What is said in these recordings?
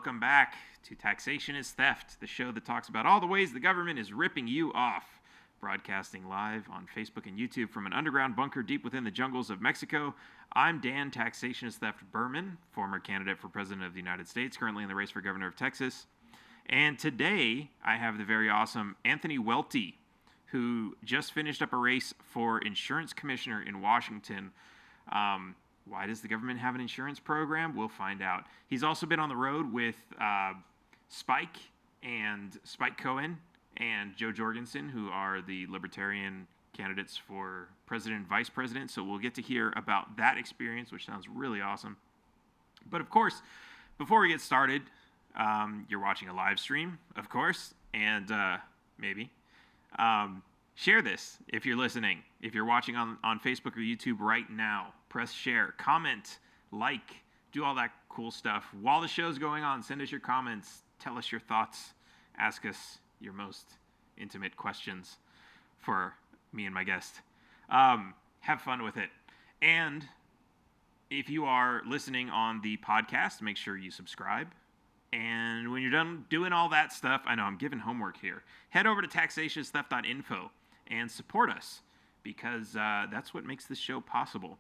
welcome back to Taxation is Theft, the show that talks about all the ways the government is ripping you off. Broadcasting live on Facebook and YouTube from an underground bunker deep within the jungles of Mexico. I'm Dan, Taxation is Theft Berman, former candidate for President of the United States, currently in the race for Governor of Texas. And today, I have the very awesome Anthony Welti, who just finished up a race for Insurance Commissioner in Washington. Why does the government have an insurance program? We'll find out. He's also been on the road with Spike Cohen and Joe Jorgensen, who are the Libertarian candidates for president and vice president. So we'll get to hear about that experience, which sounds really awesome. But of course, before we get started, you're watching a live stream, of course, and maybe. Share this if you're listening. If you're watching on Facebook or YouTube right now, press share, comment, like, do all that cool stuff. While the show's going on, send us your comments, tell us your thoughts, ask us your most intimate questions for me and my guest. Have fun with it. And if you are listening on the podcast, make sure you subscribe. And when you're done doing all that stuff, I know I'm giving homework here, head over to taxationistheft.info and support us, because that's what makes this show possible.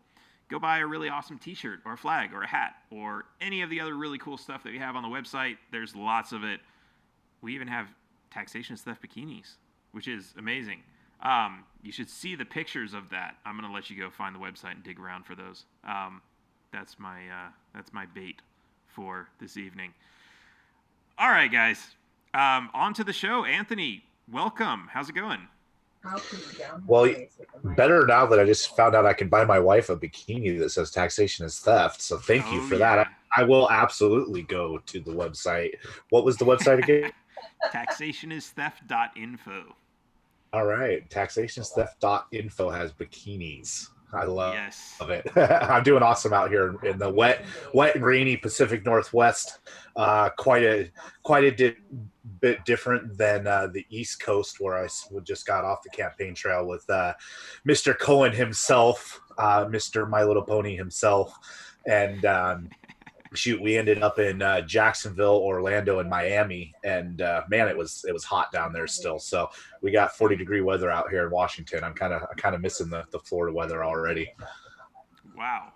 Go buy a really awesome t-shirt or a flag or a hat or any of the other really cool stuff that we have on the website. There's lots of it. We even have Taxation is Theft bikinis, which is amazing. You should see the pictures of that. I'm going to let you go find the website and dig around for those. That's my bait for this evening. All right, guys. On to the show. Anthony, welcome. How's it going? Well, better now that I just found out I can buy my wife a bikini that says Taxation is Theft. So thank you for that. I will absolutely go to the website. What was the website again? taxationistheft.info. All right. taxationistheft.info has bikinis. I love it. I'm doing awesome out here in the wet and rainy Pacific Northwest. Quite a bit different than the East Coast, where I just got off the campaign trail with Mr. Cohen himself, Mr. My Little Pony himself, and we ended up in Jacksonville, Orlando, and Miami, and man, it was hot down there still. So we got 40-degree weather out here in Washington. I'm kind of missing the Florida weather already. Wow,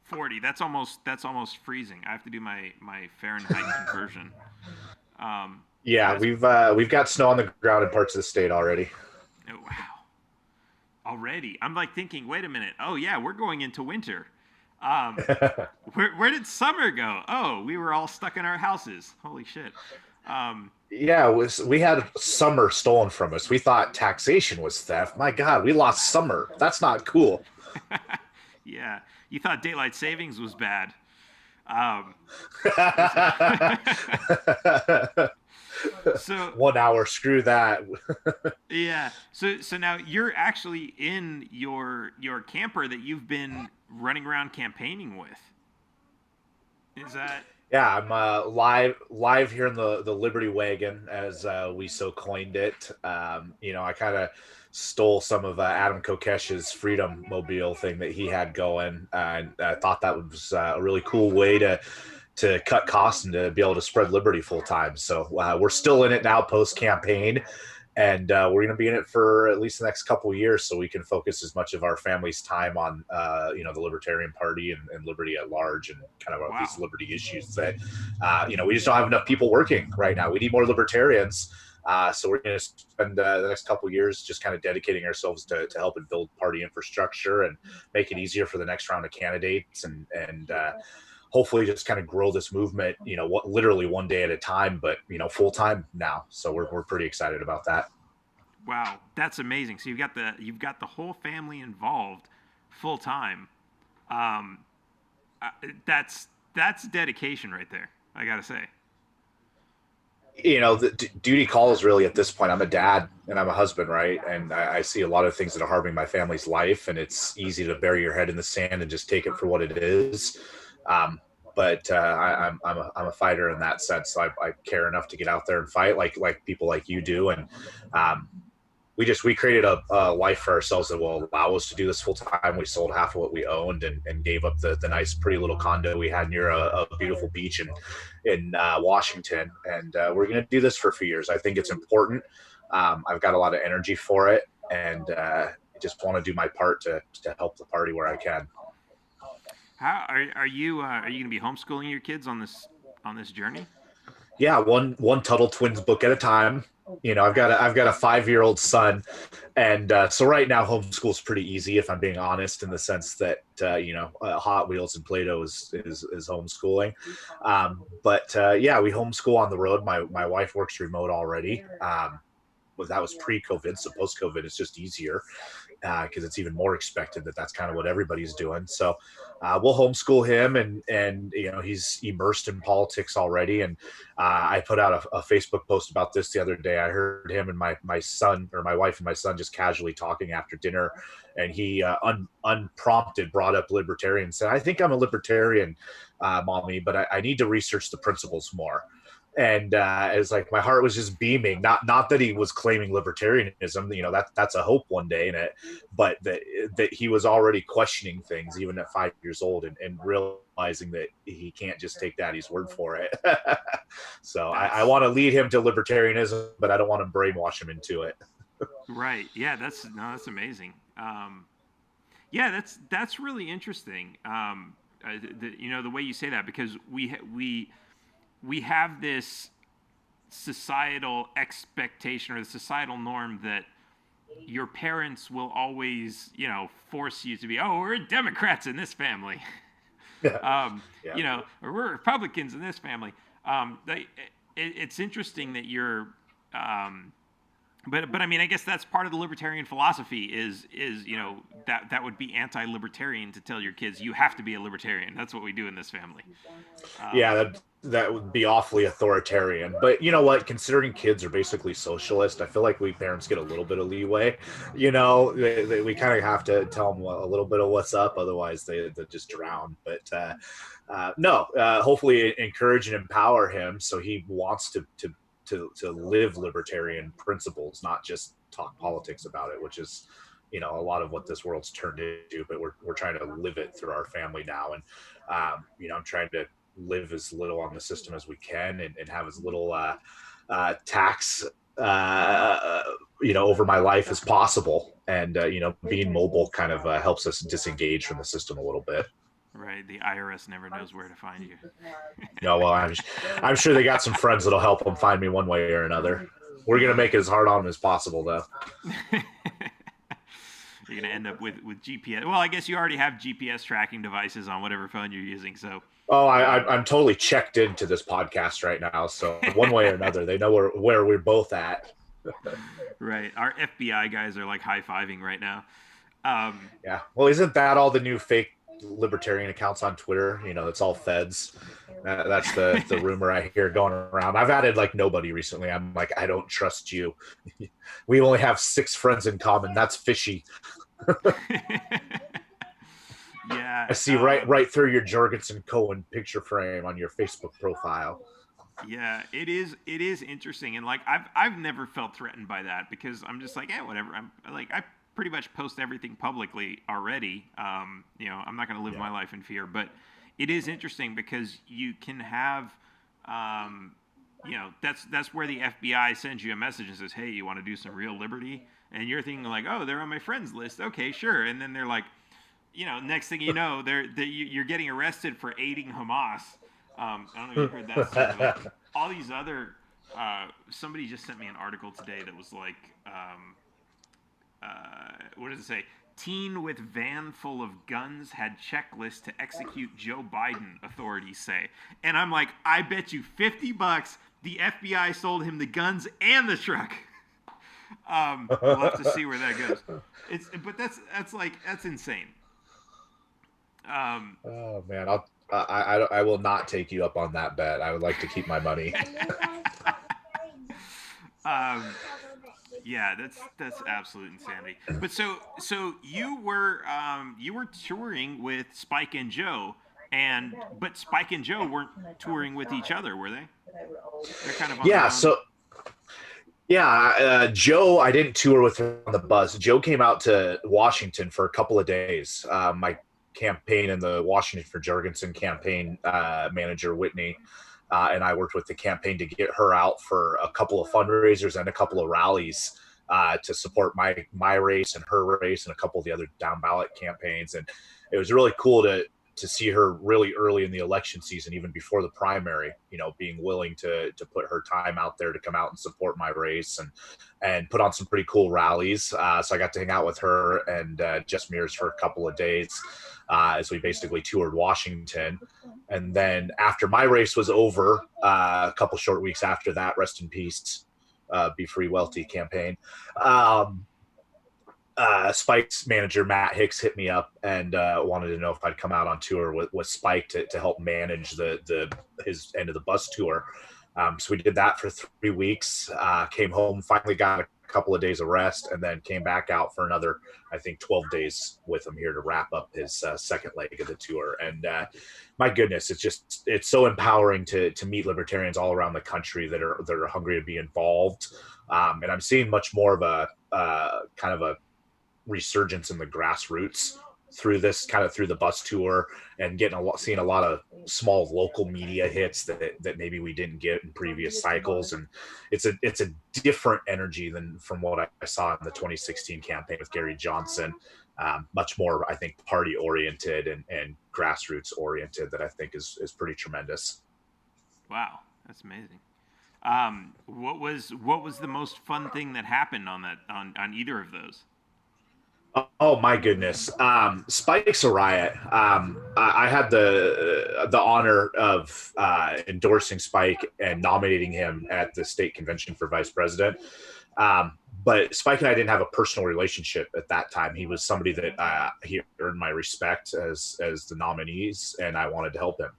40. That's almost freezing. I have to do my Fahrenheit conversion. Yeah, we've got snow on the ground in parts of the state already. Oh wow! Already, I'm like thinking, wait a minute. Oh yeah, we're going into winter. Where did summer go? Oh, we were all stuck in our houses. Holy shit. Yeah, we had summer stolen from us. We thought taxation was theft. My God, we lost summer. That's not cool. Yeah, you thought daylight savings was bad. So 1 hour, screw that. Yeah. So now you're actually in your camper that you've been running around campaigning with. Is that? Yeah, I'm live here in the Liberty Wagon, as we so coined it. I kind of stole some of Adam Kokesh's Freedom Mobile thing that he had going, and I thought that was a really cool way to cut costs and to be able to spread liberty full time. So we're still in it now post-campaign, and we're going to be in it for at least the next couple of years, so we can focus as much of our family's time on the Libertarian Party and liberty at large, and kind of these liberty issues that we just don't have enough people working right now. We need more libertarians. So we're going to spend the next couple of years just kind of dedicating ourselves to helping build party infrastructure and make it easier for the next round of candidates, and hopefully just kind of grow this movement, literally one day at a time, but, full time now. So we're pretty excited about that. Wow. That's amazing. So you've got the whole family involved full time. That's dedication right there, I got to say. The duty calls really at this point. I'm a dad and I'm a husband, right? And I see a lot of things that are harming my family's life, and it's easy to bury your head in the sand and just take it for what it is. But I'm a fighter in that sense. So I care enough to get out there and fight like people like you do. And we created a life for ourselves that will allow us to do this full time. We sold half of what we owned and gave up the nice, pretty little condo we had near a beautiful beach in Washington. And we're going to do this for a few years. I think it's important. I've got a lot of energy for it, and I just want to do my part to help the party where I can. How are you going to be homeschooling your kids on this journey? Yeah, one Tuttle Twins book at a time. I've got a 5-year-old son, and so right now homeschool's pretty easy, if I'm being honest, in the sense that Hot Wheels and Play-Doh is homeschooling. But yeah, we homeschool on the road. My wife works remote already. Well, that was pre-COVID, so post-COVID it's just easier because it's even more expected that's kind of what everybody's doing. So we'll homeschool him, and he's immersed in politics already. And I put out a Facebook post about this the other day. I heard him and my son, or my wife and my son, just casually talking after dinner, and he unprompted brought up libertarian. Said, "I think I'm a libertarian, mommy, but I need to research the principles more." And it's like my heart was just beaming. Not that he was claiming libertarianism, that's a hope one day in it, but that he was already questioning things even at 5 years old, and realizing that he can't just take daddy's word for it. So I want to lead him to libertarianism, but I don't want to brainwash him into it. Right. Yeah. That's amazing. Yeah. That's really interesting. The way you say that, because we have this societal expectation or the societal norm that your parents will always, force you to be, oh, we're Democrats in this family. Or we're Republicans in this family. It's interesting that you're, but I mean, I guess that's part of the libertarian philosophy is that would be anti-libertarian to tell your kids you have to be a libertarian. That's what we do in this family. Yeah, that would be awfully authoritarian. But you know what? Considering kids are basically socialist, I feel like we parents get a little bit of leeway. We kind of have to tell them a little bit of what's up, otherwise they just drown. But hopefully encourage and empower him so he wants to live libertarian principles, not just talk politics about it, which is a lot of what this world's turned into. But we're trying to live it through our family now, and I'm trying to live as little on the system as we can, and have as little tax over my life as possible. And being mobile kind of helps us disengage from the system a little bit. Right. The IRS never knows where to find you. No, well, I'm sure they got some friends that'll help them find me one way or another. We're going to make it as hard on them as possible, though. You're going to end up with GPS. Well, I guess you already have GPS tracking devices on whatever phone you're using. So. Oh, I'm totally checked into this podcast right now. So one way or another, they know where we're both at. Right. Our FBI guys are like high-fiving right now. Yeah. Well, isn't that all the new fake libertarian accounts on Twitter? It's all feds. That's the rumor I hear going around. I've added like nobody recently. I'm like, I don't trust you. We only have 6 friends in common. That's fishy. Yeah. I see right through your Jorgensen Cohen picture frame on your Facebook profile. Yeah, it is interesting, and like I've never felt threatened by that, because I'm just like, whatever. I pretty much post everything publicly already. I'm not going to live my life in fear, but it is interesting because you can have, that's where the FBI sends you a message and says, hey, you want to do some real liberty? And you're thinking like, oh, they're on my friends list. Okay, sure. And then they're like, next thing you know, you're getting arrested for aiding Hamas. I don't know if you heard that story, but all these other, somebody just sent me an article today that was like, what does it say? Teen with van full of guns had checklist to execute Joe Biden, authorities say. And I'm like, I bet you $50 the FBI sold him the guns and the truck. We'll have to see where that goes. But that's insane. Oh man, I will not take you up on that bet. I would like to keep my money. Yeah, that's absolute insanity. But so you were touring with Spike and Joe, but Spike and Joe weren't touring with each other, were they? They're kind of on their own. Yeah, Joe, I didn't tour with him on the bus. Joe came out to Washington for a couple of days. My campaign and the Washington for Jorgensen campaign manager, Whitney, and I worked with the campaign to get her out for a couple of fundraisers and a couple of rallies to support my race and her race and a couple of the other down ballot campaigns. And it was really cool to see her really early in the election season, even before the primary, being willing to put her time out there to come out and support my race and put on some pretty cool rallies. So I got to hang out with her and Jess Mears for a couple of days as we basically toured Washington. And then after my race was over, a couple short weeks after that, rest in peace, Be Free Welti campaign. Spike's manager, Matt Hicks, hit me up and wanted to know if I'd come out on tour with Spike to help manage his end of the bus tour. So we did that for 3 weeks, came home, finally got a couple of days of rest, and then came back out for another, I think, 12 days with him here to wrap up his second leg of the tour. And my goodness, it's so empowering to meet libertarians all around the country that are hungry to be involved. And I'm seeing much more of a kind of a resurgence in the grassroots through the bus tour and seeing a lot of small local media hits that maybe we didn't get in previous cycles. And it's a different energy than from what I saw in the 2016 campaign with Gary Johnson. Much more, I think, party oriented and grassroots oriented, that I think is pretty tremendous. Wow, that's amazing. What was the most fun thing that happened on either of those? Oh my goodness. Spike's a riot. I had the honor of endorsing Spike and nominating him at the state convention for vice president. But Spike and I didn't have a personal relationship at that time. He was somebody that he earned my respect as the nominees, and I wanted to help him.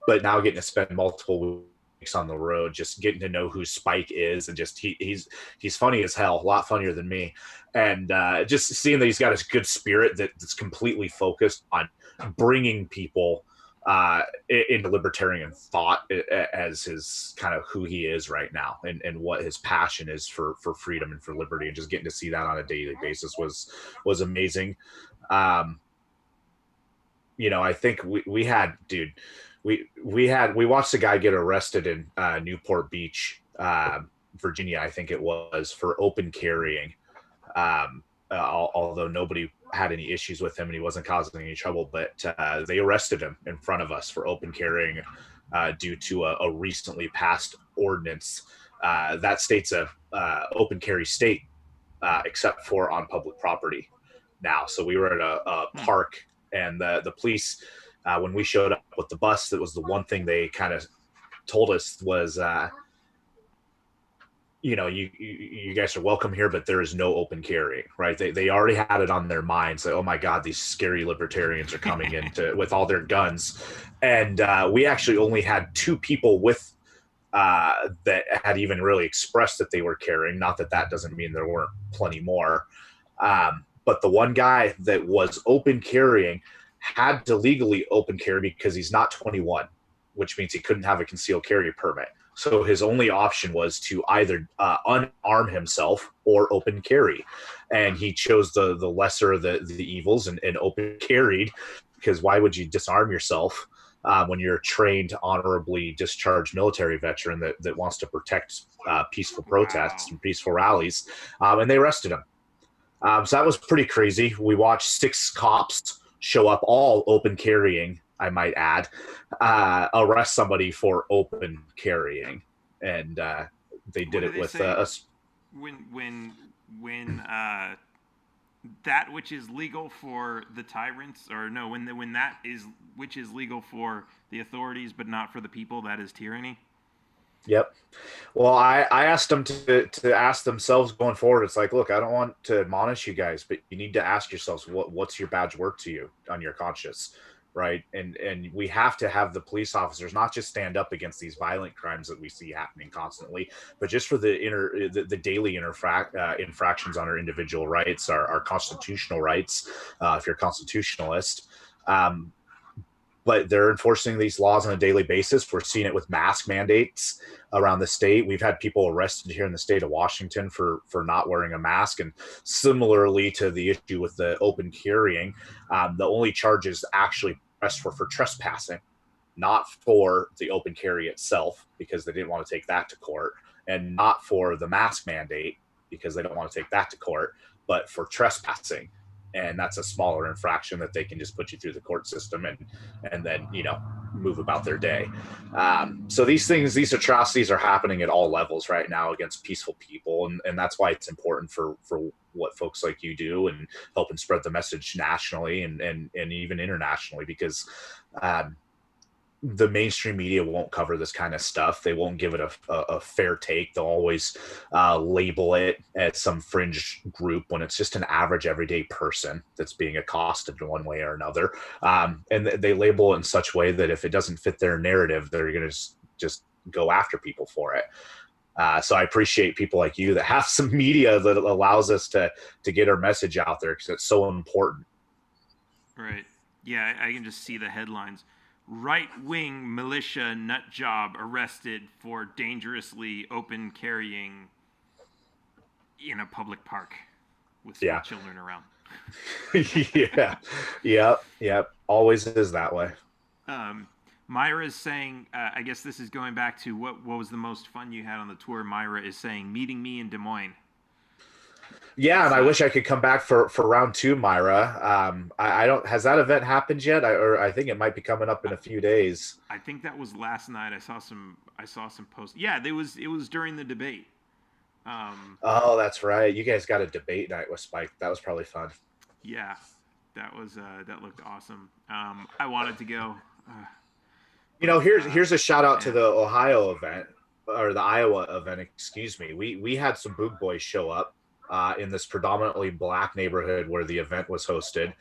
But now getting to spend multiple weeks on the road, just getting to know who Spike is, and just he's funny as hell, a lot funnier than me, and just seeing that he's got a good spirit that's completely focused on bringing people into libertarian thought as his kind of who he is right now, and what his passion is for freedom and for liberty, and just getting to see that on a daily basis was amazing. I think we had, dude, we watched a guy get arrested in Newport Beach, Virginia, I think it was, for open carrying. Although nobody had any issues with him and he wasn't causing any trouble, but they arrested him in front of us for open carrying due to a recently passed ordinance that state's a open carry state, except for on public property now. So we were at a park, and the police, when we showed up with the bus, that was the one thing they kind of told us was, you guys are welcome here, but there is no open carry, right? They already had it on their minds that, oh my God, these scary libertarians are coming in with all their guns. And we actually only had 2 people with that had even really expressed that they were carrying. Not that doesn't mean there weren't plenty more. But the one guy that was open carrying had to legally open carry because he's not 21, which means he couldn't have a concealed carry permit. So his only option was to either unarm himself or open carry. And he chose the lesser of the evils and open carried, because why would you disarm yourself when you're a trained, honorably discharged military veteran that wants to protect peaceful protests and peaceful rallies? And they arrested him. So that was pretty crazy. We watched 6 cops show up, all open carrying, I might add, arrest somebody for open carrying, and they did it with us. When that which is legal for the tyrants, or no, when that is which is legal for the authorities but not for the people, that is tyranny. Yep. Well, I asked them to ask themselves going forward. It's like, look, I don't want to admonish you guys, but you need to ask yourselves what's your badge worth to you on your conscience, right? And we have to have the police officers not just stand up against these violent crimes that we see happening constantly, but just for the daily infractions on our individual rights, our constitutional rights, if you're a constitutionalist. but they're enforcing these laws on a daily basis. We're seeing it with mask mandates around the state. We've had people arrested here in the state of Washington for not wearing a mask. And similarly to the issue with the open carrying, the only charges actually pressed were for trespassing, not for the open carry itself, because they didn't want to take that to court, and not for the mask mandate, because they don't want to take that to court, but for trespassing. And that's a smaller infraction that they can just put you through the court system and then, move about their day. So these atrocities are happening at all levels right now against peaceful people. And that's why it's important for what folks like you do and helping spread the message nationally and even internationally, because the mainstream media won't cover this kind of stuff. They won't give it a fair take. They'll always label it as some fringe group when it's just an average everyday person that's being accosted in one way or another. And they label it in such a way that if it doesn't fit their narrative, they're going to just go after people for it. So I appreciate people like you that have some media that allows us to get our message out there, because it's so important. Right. Yeah, I can just see the headlines. Right-wing militia nut job arrested for dangerously open carrying in a public park with small children around. Yep. Always is that way. Myra's saying, I guess this is going back to what was the most fun you had on the tour. Myra is saying, meeting me in Des Moines. Yeah, and I wish I could come back for round 2, Myra. I don't. Has that event happened yet? I think it might be coming up in a few days. I think that was last night. I saw some posts. Yeah, it was during the debate. Oh, that's right. You guys got a debate night with Spike. That was probably fun. Yeah, that was that looked awesome. I wanted to go. Here's a shout out to the Ohio event, or the Iowa event. Excuse me. We had some Boog Boys show up in this predominantly black neighborhood where the event was hosted.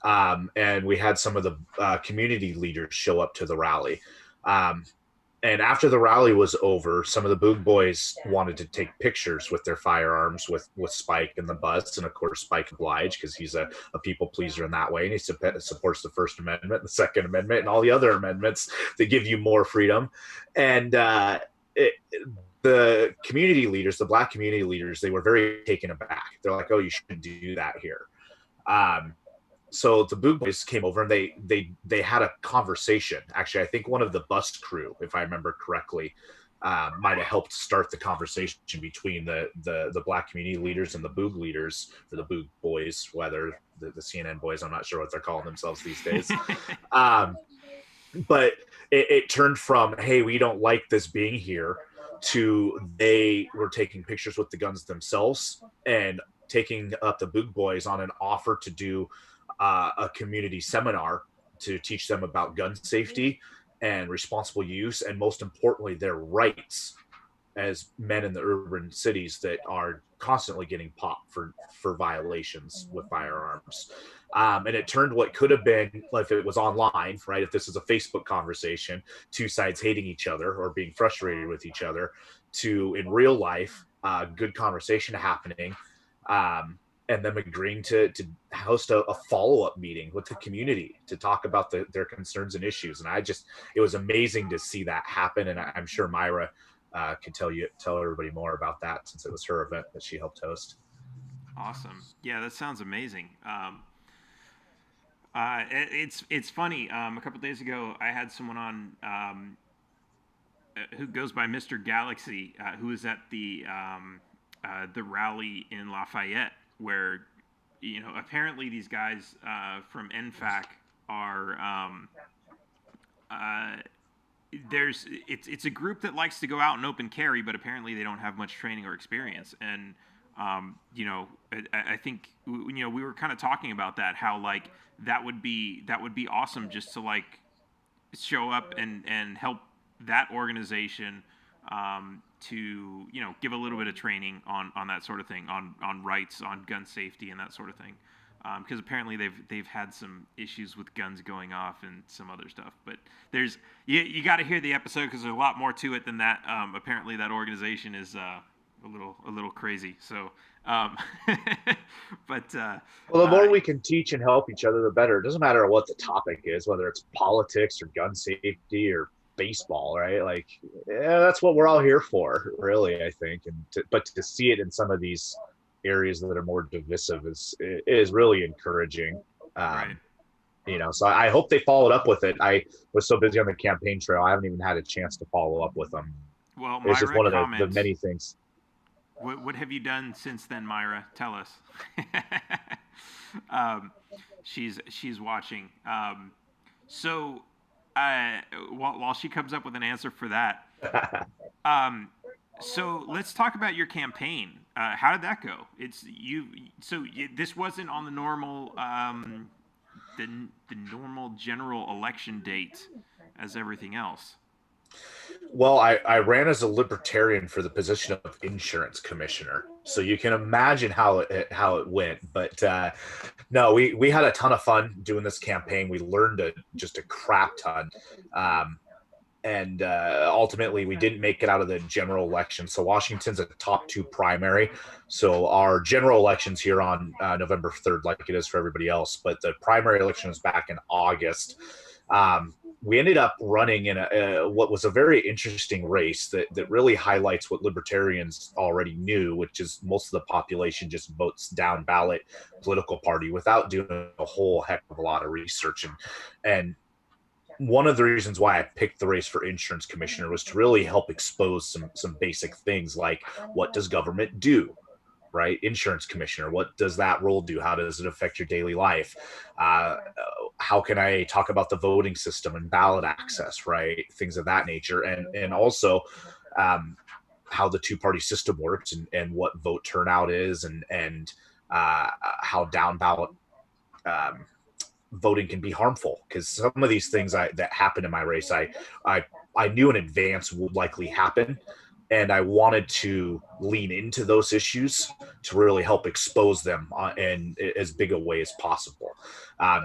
And we had some of the community leaders show up to the rally. And after the rally was over, some of the Boog Boys wanted to take pictures with their firearms with Spike and the bus. And of course, Spike obliged, because he's a people pleaser in that way. And he supports the First Amendment, the Second Amendment, and all the other amendments that give you more freedom. And the community leaders, the black community leaders, they were very taken aback. They're like, "Oh, you shouldn't do that here." So the Boog Boys came over and they had a conversation. Actually, I think one of the bus crew, if I remember correctly, might have helped start the conversation between the black community leaders and the Boog leaders, or the Boog Boys, whether the CNN boys. I'm not sure what they're calling themselves these days. But it turned from, "Hey, we don't like this being here," to they were taking pictures with the guns themselves and taking up the Boog Boys on an offer to do a community seminar to teach them about gun safety and responsible use, and most importantly, their rights as men in the urban cities that are constantly getting popped for violations with firearms. And it turned what could have been, if it was online, right? If this is a Facebook conversation, two sides hating each other or being frustrated with each other, to in real life, good conversation happening, and them agreeing to host a follow-up meeting with the community to talk about their concerns and issues. And it was amazing to see that happen. And I'm sure Myra could tell everybody more about that, since it was her event that she helped host. Awesome. Yeah, that sounds amazing. It's funny. A couple days ago, I had someone on who goes by Mr. Galaxy, who was at the rally in Lafayette, where apparently these guys from NFAC are it's a group that likes to go out and open carry, but apparently they don't have much training or experience. And I think we were kind of talking about that, how like that would be awesome, just to like show up and help that organization to give a little bit of training on that sort of thing, on rights, on gun safety, and that sort of thing, because apparently they've had some issues with guns going off and some other stuff. But you got to hear the episode, because there's a lot more to it than that. Apparently that organization is a little crazy. So, um, but Well, the more we can teach and help each other, the better. It doesn't matter what the topic is, whether it's politics or gun safety or baseball, right? Like, yeah, that's what we're all here for, really, I think. But to see it in some of these areas that are more divisive is really encouraging. right. Um, so I hope they followed up with it. I was so busy on the campaign trail, I haven't even had a chance to follow up with them. Well, It's just Myra one of the comments. many things. What have you done since then, Myra? Tell us. She's watching. So, while she comes up with an answer for that, um, so let's talk about your campaign. How did that go? It's you. So this wasn't on the normal, the normal general election date as everything else. Well, I ran as a libertarian for the position of insurance commissioner, so you can imagine how it went. But no, we had a ton of fun doing this campaign. We learned just a crap ton, um, and ultimately we didn't make it out of the general election. So Washington's a top two primary. So our general election's here on November 3rd, like it is for everybody else. But the primary election was back in August. We ended up running in what was a very interesting race that really highlights what libertarians already knew, which is most of the population just votes down ballot political party without doing a whole heck of a lot of research. And one of the reasons why I picked the race for insurance commissioner was to really help expose some basic things like, what does government do? Right? Insurance commissioner, what does that role do? How does it affect your daily life? How can I talk about the voting system and ballot access, right? Things of that nature. And also how the two-party system works, and what vote turnout is, and how down ballot voting can be harmful, because some of these things that happened in my race, I knew in advance would likely happen, and I wanted to lean into those issues to really help expose them in as big a way as possible.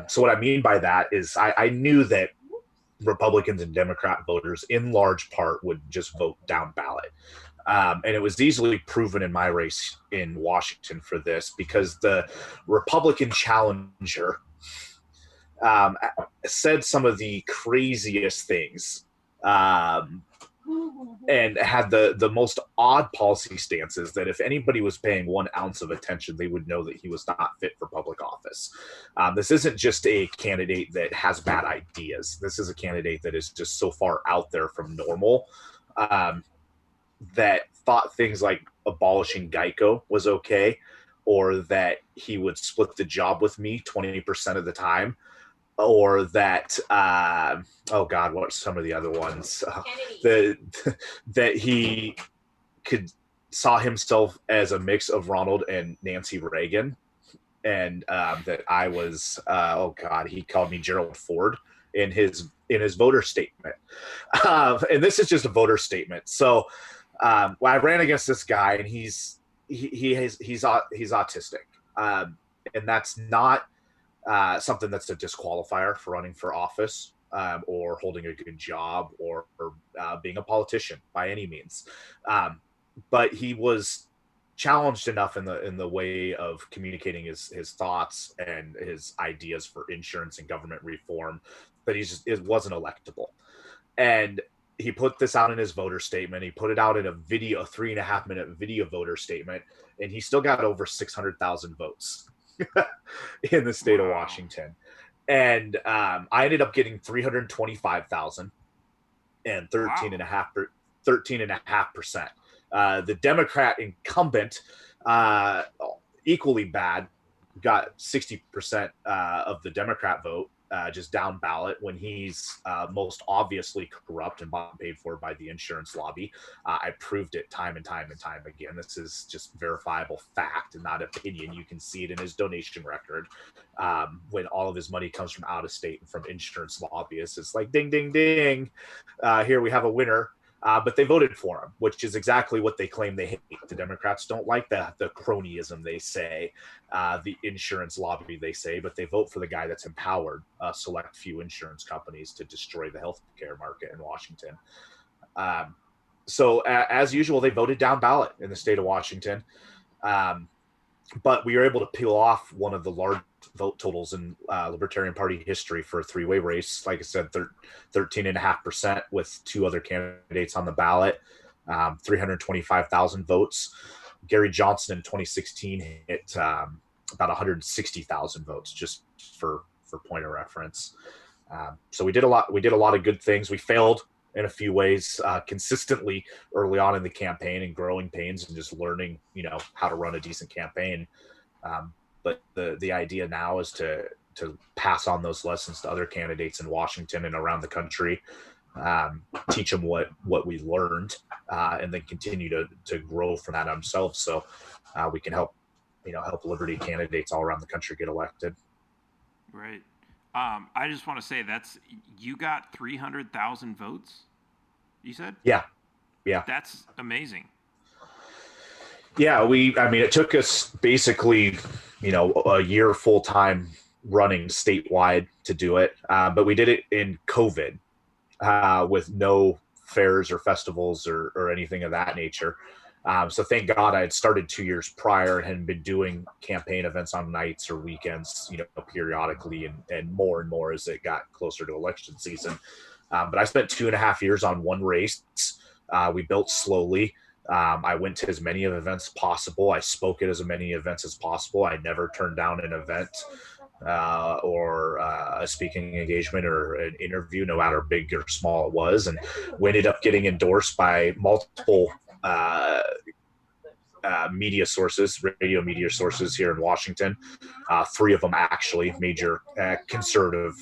So what I mean by that is I knew that Republicans and Democrat voters in large part would just vote down ballot. And it was easily proven in my race in Washington for this, because the Republican challenger um, said some of the craziest things, and had the most odd policy stances that if anybody was paying 1 ounce of attention, they would know that he was not fit for public office. This isn't just a candidate that has bad ideas. This is a candidate that is just so far out there from normal, that thought things like abolishing Geico was okay, or that he would split the job with me 20% of the time, or that oh god, what's some of the other ones, that he could saw himself as a mix of Ronald and Nancy Reagan, and that I was oh god, he called me Gerald Ford in his voter statement. And this is just a voter statement. So well, I ran against this guy, and he's autistic, and that's not something that's a disqualifier for running for office, or holding a good job, or being a politician by any means. But he was challenged enough in the way of communicating his thoughts and his ideas for insurance and government reform, that it wasn't electable. And he put this out in his voter statement. He put it out in a 3.5 minute video voter statement, and he still got over 600,000 votes in the state of Washington. And I ended up getting 325,000 and 13.5%. The Democrat incumbent, equally bad, got 60% of the Democrat vote, just down ballot, when he's most obviously corrupt and bought and paid for by the insurance lobby. I proved it time and time and time again. This is just verifiable fact and not opinion. You can see it in his donation record. When all of his money comes from out of state and from insurance lobbyists, it's like ding, ding, ding. Here we have a winner. But they voted for him, which is exactly what they claim they hate. The Democrats don't like the cronyism, they say, the insurance lobby, they say, but they vote for the guy that's empowered a select few insurance companies to destroy the healthcare market in Washington. So as usual, they voted down ballot in the state of Washington. But we were able to peel off one of the large vote totals in Libertarian Party history for a three-way race. Like I said, 13.5% with two other candidates on the ballot, 325,000 votes. Gary Johnson in 2016 hit about 160,000 votes, just for point of reference. So we did a lot. We did a lot of good things. We failed in a few ways consistently early on in the campaign, and growing pains and just learning, how to run a decent campaign. But the idea now is to pass on those lessons to other candidates in Washington and around the country, teach them what we learned, and then continue to grow from that themselves. So we can help Liberty candidates all around the country get elected. Right. I just want to say you got 300,000 votes, you said? Yeah. That's amazing. Yeah, it took us basically, a year full time running statewide to do it. But we did it in COVID with no fairs or festivals or anything of that nature. So thank God I had started 2 years prior and had been doing campaign events on nights or weekends, periodically and more as it got closer to election season. But I spent 2.5 years on one race. We built slowly. I went to as many events as possible. I spoke at as many events as possible. I never turned down an event or a speaking engagement or an interview, no matter big or small it was. And we ended up getting endorsed by multiple media sources, radio media sources here in Washington. 3 of them actually major conservative,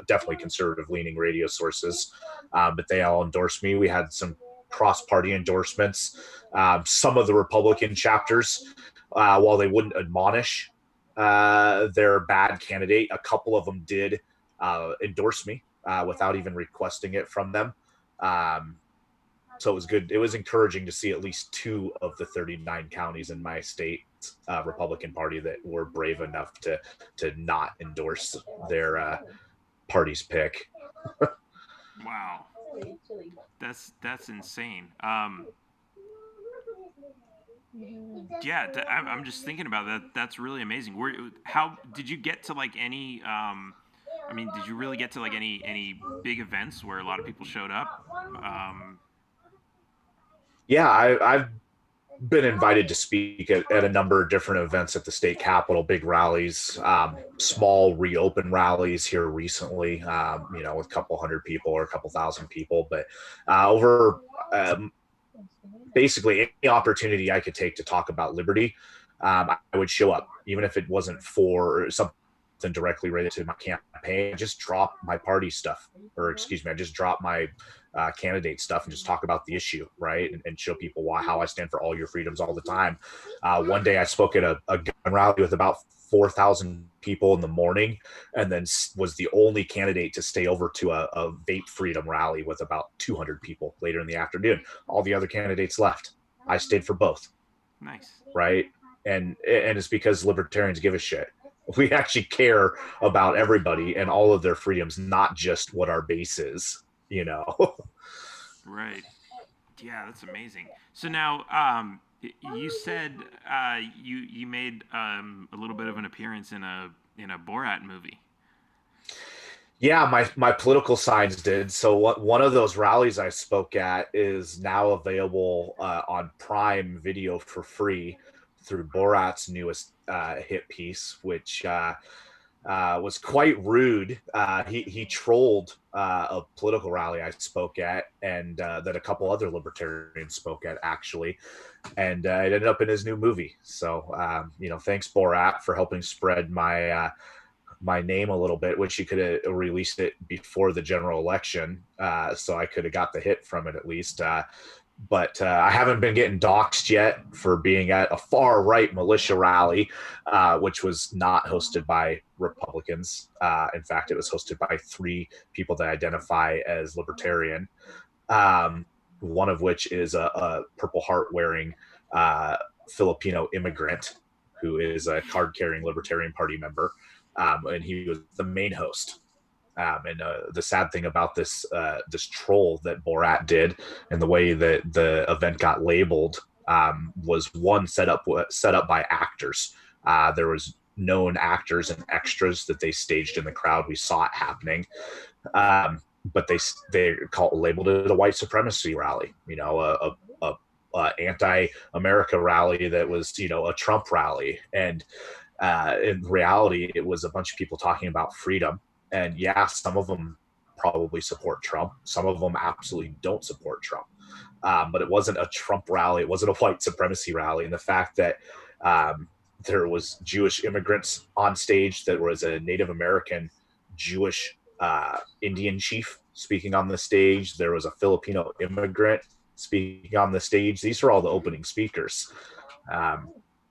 definitely conservative leaning radio sources, but they all endorsed me. We had some cross-party endorsements. Some of the Republican chapters, while they wouldn't admonish their bad candidate, a couple of them did endorse me without even requesting it from them. So it was good. It was encouraging to see at least 2 of the 39 counties in my state Republican Party that were brave enough to not endorse their party's pick. Wow, that's insane. Yeah, I'm just thinking about that. That's really amazing. How did you get to any? Did you really get to any big events where a lot of people showed up? Yeah, I've been invited to speak at a number of different events at the state capitol, big rallies, small reopen rallies here recently, with a couple hundred people or a couple thousand people. But over basically any opportunity I could take to talk about liberty, I would show up, even if it wasn't for something directly related to my campaign. I just drop my party stuff, or excuse me, I just drop my candidate stuff and just talk about the issue, right? And show people how I stand for all your freedoms all the time. One day I spoke at a gun rally with about 4,000 people in the morning, and then was the only candidate to stay over to a vape freedom rally with about 200 people later in the afternoon. All the other candidates left. I stayed for both. Nice. Right? And it's because libertarians give a shit. We actually care about everybody and all of their freedoms, not just what our base is, Right. Yeah, that's amazing. So now, you said you made a little bit of an appearance in a Borat movie. Yeah, my political signs did. So one of those rallies I spoke at is now available on Prime Video for free through Borat's newest hit piece, which was quite rude. He trolled a political rally I spoke at, and that a couple other libertarians spoke at, actually, and it ended up in his new movie. So thanks Borat for helping spread my name a little bit, which he could have released it before the general election, so I could have got the hit from it at least. But I haven't been getting doxxed yet for being at a far right militia rally, which was not hosted by Republicans. In fact, it was hosted by 3 people that identify as libertarian, one of which is a Purple Heart wearing Filipino immigrant who is a card carrying Libertarian Party member. And he was the main host. And the sad thing about this troll that Borat did, and the way that the event got labeled, was one set up by actors. There was known actors and extras that they staged in the crowd. We saw it happening, but they labeled it a white supremacy rally. A anti-America rally that was a Trump rally, and in reality, it was a bunch of people talking about freedom. And yeah, some of them probably support Trump. Some of them absolutely don't support Trump. But it wasn't a Trump rally. It wasn't a white supremacy rally. And the fact that there was Jewish immigrants on stage, that was a Native American Jewish Indian chief speaking on the stage. There was a Filipino immigrant speaking on the stage. These are all the opening speakers.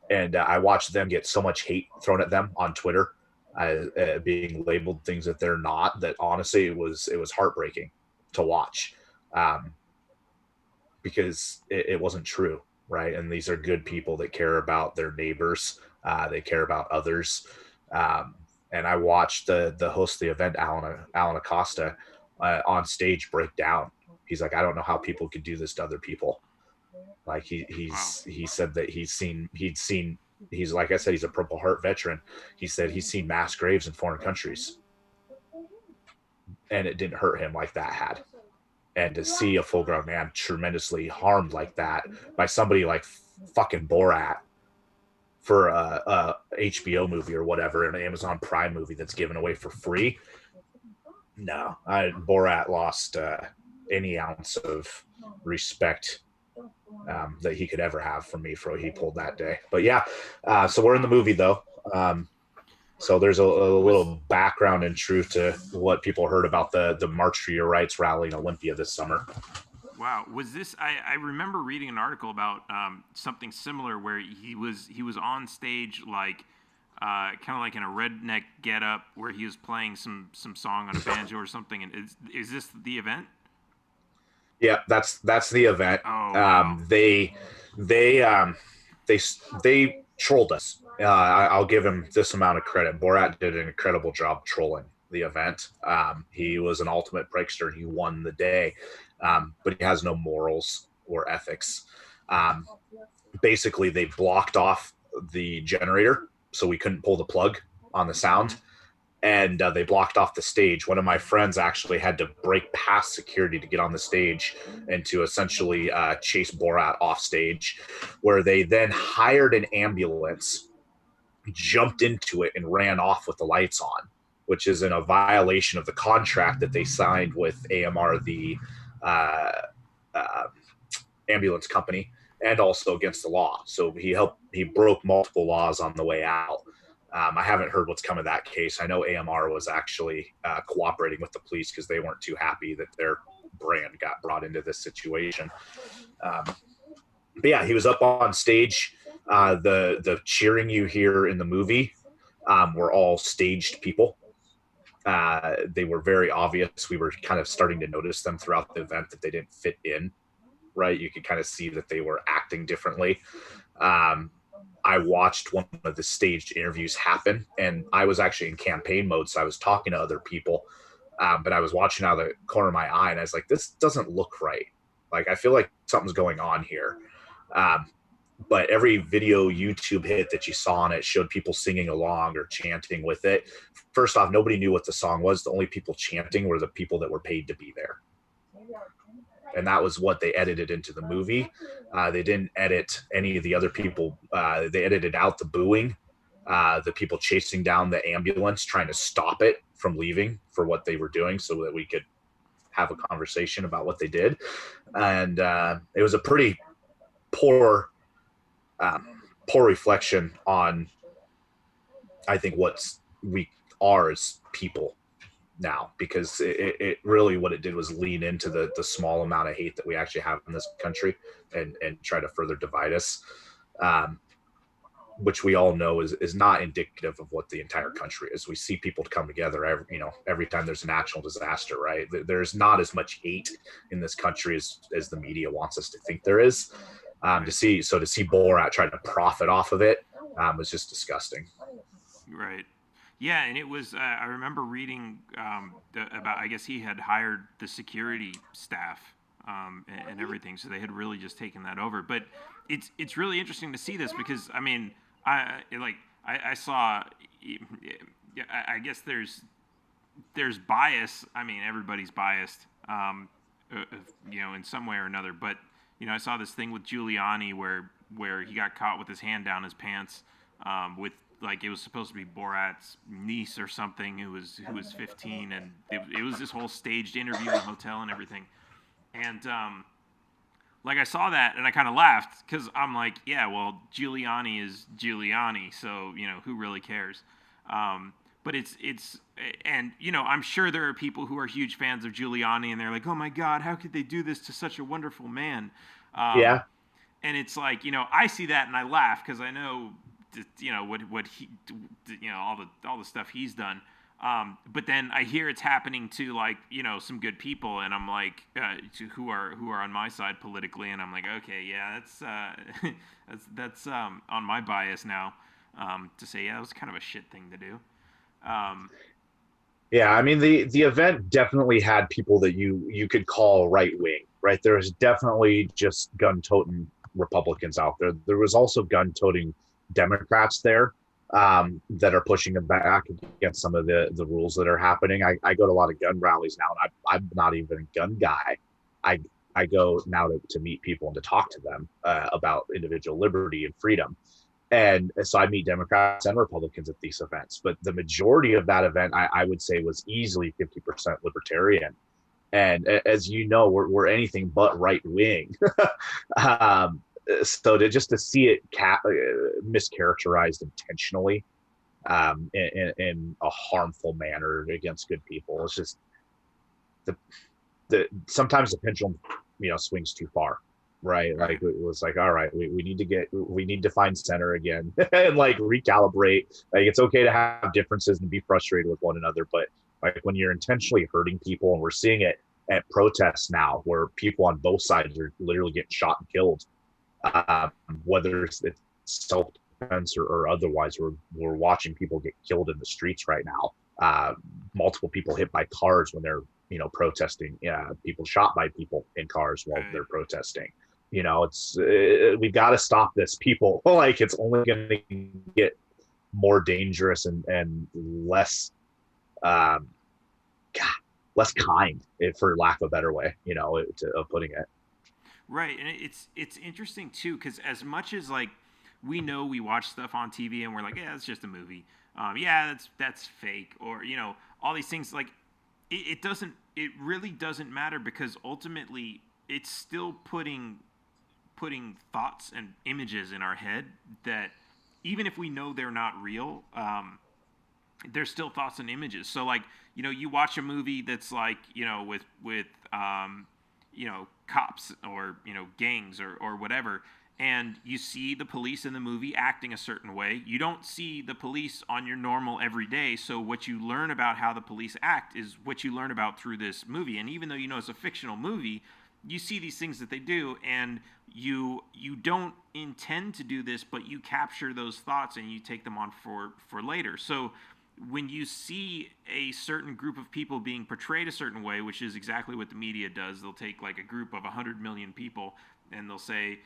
And I watched them get so much hate thrown at them on Twitter, being labeled things that they're not, that honestly it was heartbreaking to watch, because it wasn't true, right? And these are good people that care about their neighbors, they care about others. And I watched the host of the event, Alan Acosta, on stage break down. He's like, I don't know how people could do this to other people. Like he said that he's like I said, he's a Purple Heart veteran. He said he's seen mass graves in foreign countries, and it didn't hurt him like that had. And to see a full-grown man tremendously harmed like that by somebody like fucking Borat for a HBO movie or whatever, an Amazon Prime movie that's given away for free. No, Borat lost any ounce of respect that he could ever have from me for what he pulled that day. But yeah, so we're in the movie though. So there's a little background and truth to what people heard about the March for Your Rights rally in Olympia this summer. Wow, was this? I remember reading an article about something similar where he was on stage like kind of like in a redneck getup where he was playing some song on a banjo or something. And is this the event? Yeah, that's the event. Oh, wow. They trolled us. I'll give him this amount of credit. Borat did an incredible job trolling the event. He was an ultimate prankster. He won the day, but he has no morals or ethics. Basically, they blocked off the generator, so we couldn't pull the plug on the sound. And they blocked off the stage. One of my friends actually had to break past security to get on the stage and to essentially chase Borat off stage, where they then hired an ambulance, jumped into it, and ran off with the lights on, which is in a violation of the contract that they signed with AMR, the ambulance company, and also against the law. So he broke multiple laws on the way out. I haven't heard what's come of that case. I know AMR was actually cooperating with the police because they weren't too happy that their brand got brought into this situation. But yeah, he was up on stage. The cheering you hear in the movie were all staged people. They were very obvious. We were kind of starting to notice them throughout the event that they didn't fit in, right? You could kind of see that they were acting differently. I watched one of the staged interviews happen, and I was actually in campaign mode, so I was talking to other people, but I was watching out of the corner of my eye, and I was like, this doesn't look right. Like, I feel like something's going on here. But every video YouTube hit that you saw on it showed people singing along or chanting with it. First off, nobody knew what the song was. The only people chanting were the people that were paid to be there. And that was what they edited into the movie. They didn't edit any of the other people. They edited out the booing, the people chasing down the ambulance, trying to stop it from leaving for what they were doing so that we could have a conversation about what they did. And it was a pretty poor reflection on, I think, what we are as people now, because it really, what it did was lean into the small amount of hate that we actually have in this country and try to further divide us, which we all know is not indicative of what the entire country is. We see people come together every time there's a natural disaster, right? There's not as much hate in this country as the media wants us to think there is. To see Borat trying to profit off of it was just disgusting. Right. Yeah, and it was. I remember reading about. I guess he had hired the security staff and everything, so they had really just taken that over. But it's really interesting to see this because I mean, I saw. Yeah, I guess there's bias. I mean, everybody's biased, in some way or another. But I saw this thing with Giuliani where he got caught with his hand down his pants, with like it was supposed to be Borat's niece or something who was 15, and it was this whole staged interview in a hotel and everything. And like I saw that and I kind of laughed because I'm like, yeah, well, Giuliani is Giuliani, so who really cares? But it's and I'm sure there are people who are huge fans of Giuliani and they're like, oh my God, how could they do this to such a wonderful man? Um, Yeah. and it's like I see that and I laugh because I know what he all the stuff he's done. But then I hear it's happening to like some good people, and I'm like who are on my side politically, and I'm like, okay, yeah, that's that's on my bias now, to say yeah, that was kind of a shit thing to do. Um, Yeah, I mean the event definitely had people that you could call right wing, right? There's definitely just gun toting Republicans out there. There was also gun toting Democrats there, that are pushing them back against some of the rules that are happening. I go to a lot of gun rallies now, and I'm not even a gun guy. I I go now to meet people and to talk to them about individual liberty and freedom. And so I meet Democrats and Republicans at these events, but the majority of that event, I would say, was easily 50% libertarian. And as you know, we're anything but right wing. um, so to see it mischaracterized intentionally, in a harmful manner against good people, it's just the sometimes the pendulum swings too far, right? Like right. it was like, all right, we need to find center again and like recalibrate. Like it's okay to have differences and be frustrated with one another, but like when you're intentionally hurting people, and we're seeing it at protests now where people on both sides are literally getting shot and killed, um, whether it's self-defense or otherwise. We're watching people get killed in the streets right now. Multiple people hit by cars when they're protesting. People shot by people in cars while Right. they're protesting. It's we got to stop this, people. Like it's only going to get more dangerous and less, um, God, less kind, for lack of a better way, of putting it. Right, and it's interesting too because as much as like we know we watch stuff on TV and we're like, yeah, it's just a movie. Yeah, that's fake, or all these things. Like it doesn't. It really doesn't matter because ultimately it's still putting thoughts and images in our head that even if we know they're not real, there's still thoughts and images. So like you watch a movie that's like with cops or gangs or whatever, and you see the police in the movie acting a certain way. You don't see the police on your normal everyday, so what you learn about how the police act is what you learn about through this movie. And even though it's a fictional movie, you see these things that they do, and you don't intend to do this, but you capture those thoughts and you take them on for later. So when you see a certain group of people being portrayed a certain way, which is exactly what the media does, they'll take like a group of 100 million people and they'll say,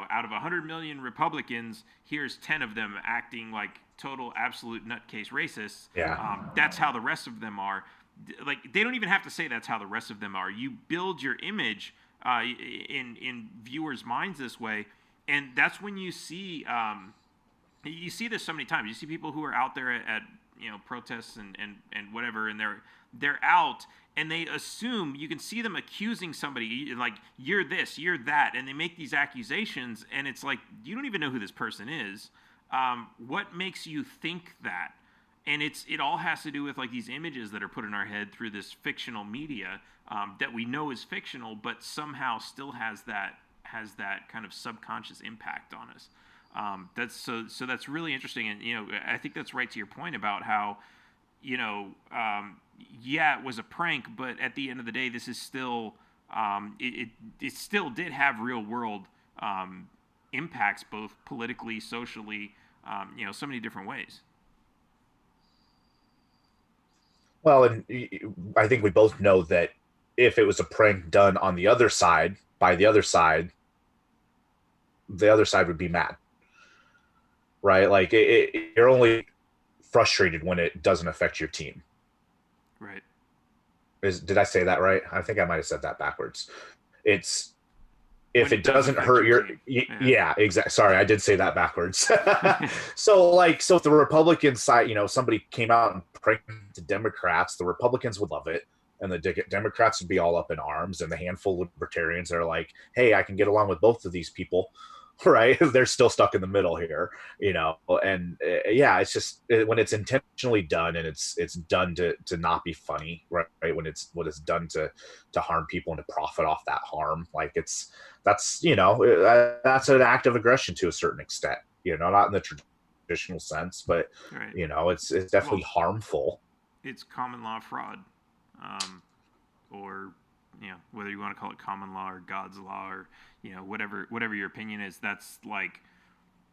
out of 100 million Republicans, here's 10 of them acting like total absolute nutcase racists. Yeah. That's how the rest of them are. Like they don't even have to say that's how the rest of them are. You build your image in viewers' minds this way, and that's when you see this so many times. You see people who are out there at protests and whatever, and they're out and they assume you can see them accusing somebody like you're this, you're that, and they make these accusations, and it's like you don't even know who this person is. What makes you think that? And it all has to do with like these images that are put in our head through this fictional media, that we know is fictional, but somehow still has that kind of subconscious impact on us. That's really interesting, and I think that's right to your point about how yeah, it was a prank, but at the end of the day, this is still it still did have real world impacts, both politically, socially, so many different ways. Well, and I think we both know that if it was a prank done on the other side by the other side would be mad, right? Like you're only frustrated when it doesn't affect your team. Right. Did I say that right? I think I might have said that backwards. It's if When it it does doesn't affect hurt your your team. Yeah. yeah, exactly. Sorry, I did say that backwards. So if the Republican side, somebody came out and pranked the Democrats, the Republicans would love it, and the Democrats would be all up in arms, and the handful of libertarians are like, hey, I can get along with both of these people. Right, they're still stuck in the middle here, and yeah, it's just when it's intentionally done, and it's done to not be funny, right, when it's done to harm people and to profit off that harm, like that's an act of aggression to a certain extent, not in the traditional sense, but Right. it's definitely Well, harmful. it's common law fraud, um, or whether you want to call it common law or God's law, or whatever your opinion is. That's like,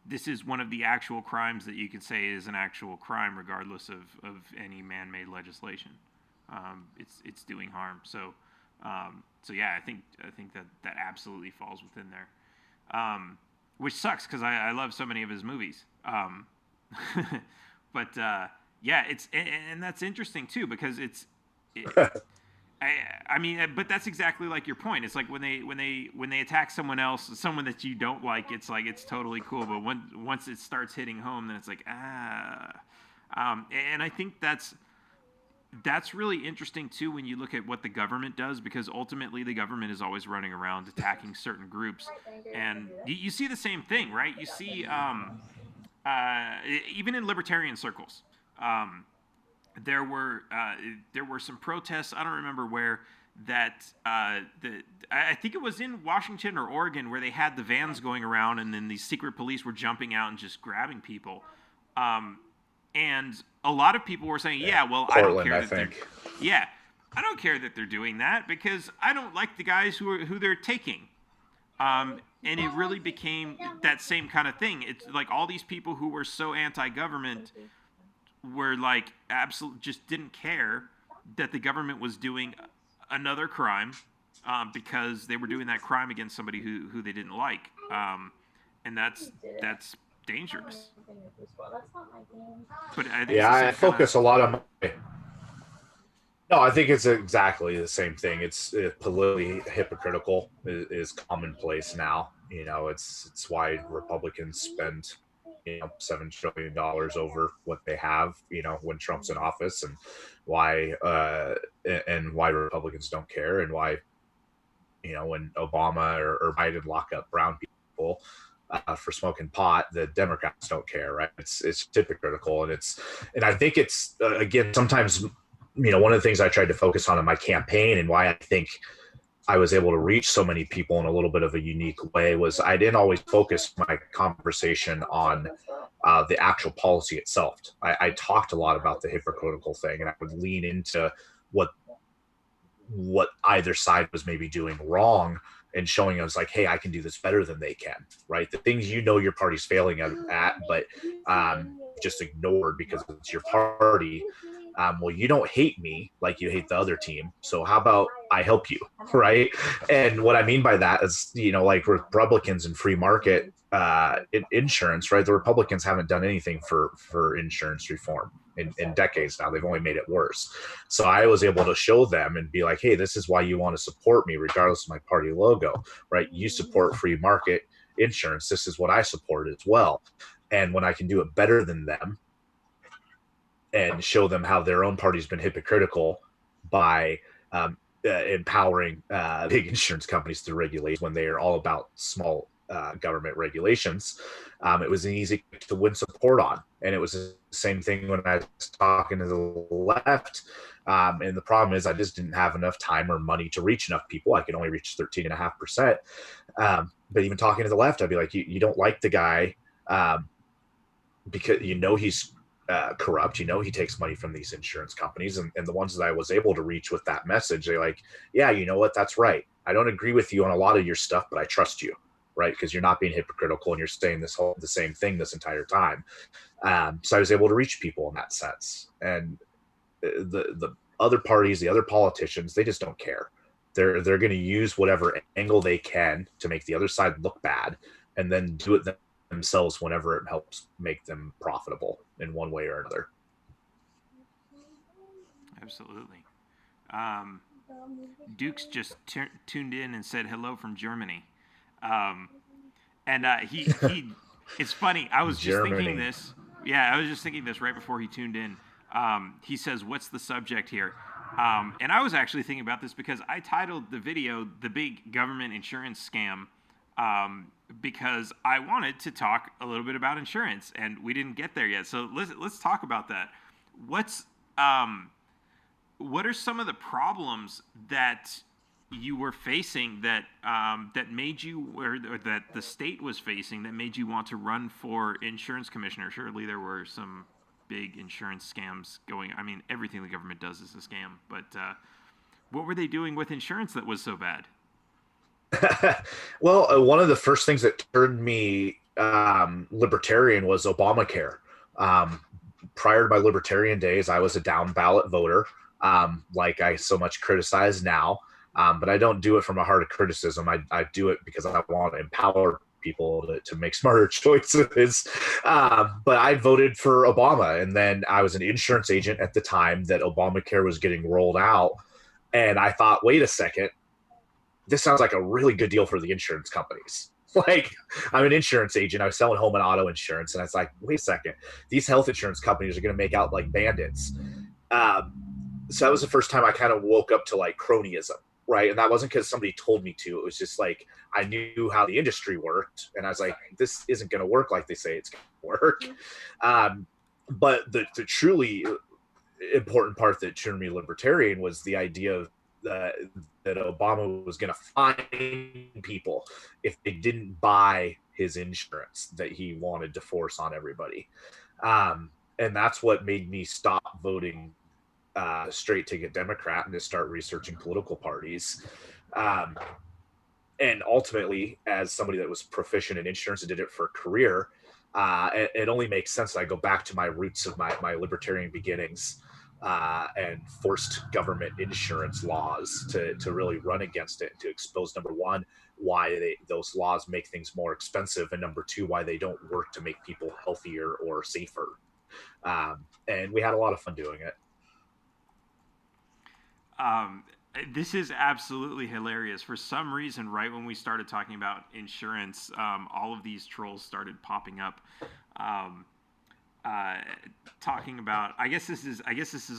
this is one of the actual crimes that you can say is an actual crime, regardless of any man-made legislation. It's doing harm. So yeah, I think that absolutely falls within there, which sucks because I love so many of his movies. But yeah, and that's interesting too, because it, I mean, but that's exactly like your point. It's like when they attack someone else, someone that you don't like, it's like it's totally cool. But once it starts hitting home, then it's like and I think that's really interesting too when you look at what the government does, because ultimately the government is always running around attacking certain groups, and you see the same thing, right? You see, even in libertarian circles. Um, there were some protests. I don't remember where, that I think it was in Washington or Oregon, where they had the vans going around, and then these secret police were jumping out and just grabbing people. Um, and a lot of people were saying, "Yeah, well, I don't Portland, care I that they're, think. yeah, I don't care that they're doing that because I don't like the guys who they're taking." And it really became that same kind of thing. It's like all these people who were so anti-government were like absolutely just didn't care that the government was doing another crime, because they were doing that crime against somebody who they didn't like, and that's dangerous. But I think it's Yeah, the I same kind of. focus a lot on my No, I think it's exactly the same thing. It's politically hypocritical is commonplace now. It's why Republicans spend $7 trillion over what they have. When Trump's in office, and why Republicans don't care, and why when Obama or Biden lock up brown people for smoking pot, the Democrats don't care, right? It's hypocritical, and I think it's again sometimes one of the things I tried to focus on in my campaign, and why I think I was able to reach so many people in a little bit of a unique way, was I didn't always focus my conversation on the actual policy itself. I talked a lot about the hypocritical thing, and I would lean into what either side was maybe doing wrong, and showing us like, hey, I can do this better than they can, right? The things your party's failing at, but just ignored because it's your party. Well, you don't hate me like you hate the other team, so how about I help you, right? And what I mean by that is, like Republicans and free market insurance, right? The Republicans haven't done anything for insurance reform in decades now. They've only made it worse. So I was able to show them and be like, hey, this is why you want to support me, regardless of my party logo, right? You support free market insurance. This is what I support as well. And when I can do it better than them, and show them how their own party's been hypocritical by empowering big insurance companies to regulate when they are all about small government regulations, it was an easy to win support on. And it was the same thing when I was talking to the left. And the problem is I just didn't have enough time or money to reach enough people. I could only reach 13.5%. But even talking to the left, I'd be like, you don't like the guy because he's corrupt. He takes money from these insurance companies, and the ones that I was able to reach with that message, they're like, yeah, you know what, that's right. I don't agree with you on a lot of your stuff, but I trust you, right? Because you're not being hypocritical, and you're saying the same thing this entire time. So I was able to reach people in that sense, and the other parties, the other politicians, they just don't care. They're going to use whatever angle they can to make the other side look bad, and then do it themselves whenever it helps make them profitable in one way or another. Absolutely. Duke's just tuned in and said hello from Germany. Um, and he it's funny. I was just thinking this. Yeah, I was just thinking this right before he tuned in. He says, "What's the subject here?" And I was actually thinking about this because I titled the video "The Big Government Insurance Scam," because I wanted to talk a little bit about insurance, and we didn't get there yet. So let's talk about that. What are some of the problems that you were facing that that made you, or that the state was facing, that made you want to run for insurance commissioner? Surely there were some big insurance scams going. I mean, everything the government does is a scam. But what were they doing with insurance that was so bad? Well, one of the first things that turned me libertarian was Obamacare. Prior to my libertarian days, I was a down ballot voter, like I so much criticize now. But I don't do it from a heart of criticism. I do it because I want to empower people to make smarter choices. But I voted for Obama, and then I was an insurance agent at the time that Obamacare was getting rolled out. And I thought, wait a second, this sounds like a really good deal for the insurance companies. Like, I'm an insurance agent. I was selling home and auto insurance, and I was like, wait a second, these health insurance companies are going to make out like bandits. So that was the first time I kind of woke up to like cronyism, right? And that wasn't because somebody told me to. It was just like I knew how the industry worked, and I was like, this isn't going to work like they say it's going to work. But the truly important part that turned me libertarian was the idea of that Obama was going to fine people if they didn't buy his insurance that he wanted to force on everybody. And that's what made me stop voting straight ticket Democrat and to start researching political parties. And ultimately, as somebody that was proficient in insurance and did it for a career, it only makes sense that I go back to my roots of my libertarian beginnings and forced government insurance laws to really run against it, to expose, number one, why those laws make things more expensive, and number two, why they don't work to make people healthier or safer. And we had a lot of fun doing it. This is absolutely hilarious. For some reason, right when we started talking about insurance, all of these trolls started popping up, talking about. I guess this is